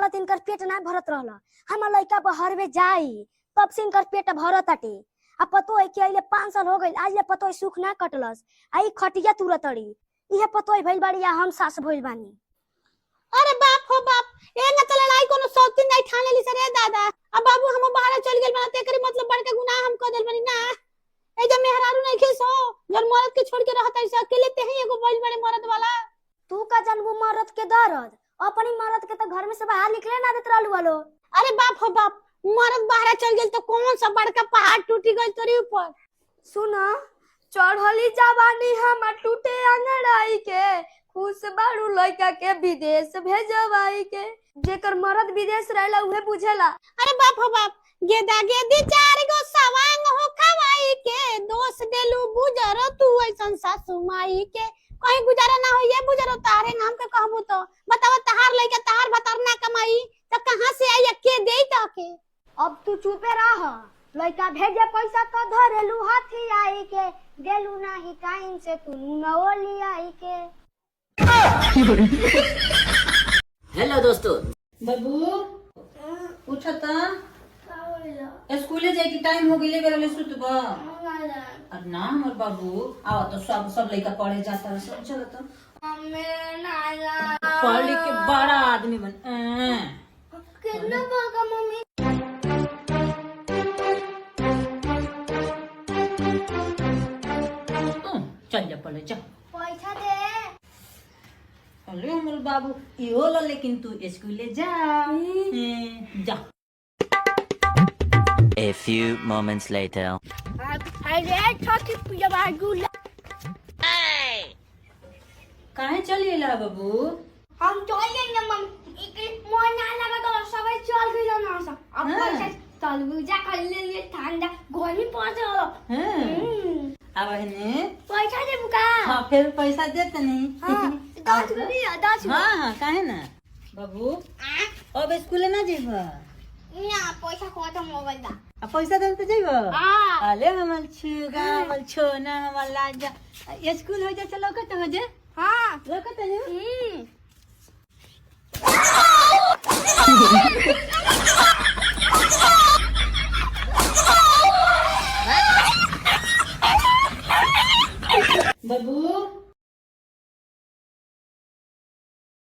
रहला तिनकर पेट ना भरत रहला। हम लइका बहर में जाई तब से इनकर पेट भरत आटे। आ पतो है कि आइले 5 साल हो गइल आज ले पतो सुख ना कटलस। आई खटिया तुरतड़ी इहे पतो भइल बाड़ी या हम सास भइल बानी। अरे बाप हो बाप, ए ना त लड़ाई कोनो सौतीन नहीं ठाने ली से रे दादा। अब बाबू हम बाहर चल गेल बना तेकरी मतलब बड़का गुनाह हम कर देल बनी ना। ए जब मेहरारू नहीं खेसो जन मरद के छोड़ के रहत ऐसे अकेले ते ही एगो बैल बड़े मरद वाला। तू का जानबू मरद के दर्द? अपनी मरद के तो घर में से बाहर निकले ना देत रहलू वालो। अरे बाप हो बाप, मरद बाहर चल गेल तो कौन सा बड़का पहाड़ टूटी गइल तोरी ऊपर। सुना चढ़ली जवानी हम टूटे अंगड़ाई के खुश बाड़ू लइका के विदेश भेजवाई के। जेकर मरद विदेश रहला उहे बुझेला। अरे बाप हो बाप, गेदा गेदी 4 गो सवांग हो खवाई के दोष देलू बुजरो तू ऐसन सासू माई के। कहीं गुजारा ना हो ये बुजरो तारे नाम के कहबू तो बतावा तहार लइका तहार भतर ना कमाई त कहां से आई के देई त के। अब तू चुपे रह। लइका भेजे पैसा तो धरेलू हाथी आई के देलू नाही टाइम से तू नवली आई के। हेलो दोस्तों। बाबू उठा ता स्कूले जाए की टाइम हो गइले बेरले सुतबा। अरे ना हमर बाबू आवा तो सब लइका पढ़े जाता सब चलो तो पढ़ लिख के बड़ा आदमी बन। कितना बड़का मम्मी चल जा पढ़े जा। पैसा दे। अरे हमर बाबू इहो ला लेकिन तू स्कूले जा जा। A few moments later. अरे छोटी पूजा बागुला काहे चलिएला बाबू? हम चल गए ना मम्मी इके मन ना लगा तो सब चल गए ना सब। अब पैसा तरबूजा खा ले ठंडा गर्मी पड़ रहा। अब है पैसा दे बुका। हां फिर पैसा देते नहीं। हां 10 रुपया 10। हां काहे ना बाबू अब स्कूल ना जेबा। यहाँ पैसा खत्म हो गइल बा। अब पैसा देते तो जेबा। हां अले हमल छुगा हमल छोना हमल लाजा स्कूल हो जा चलो कत हो जा। हां लोकत है।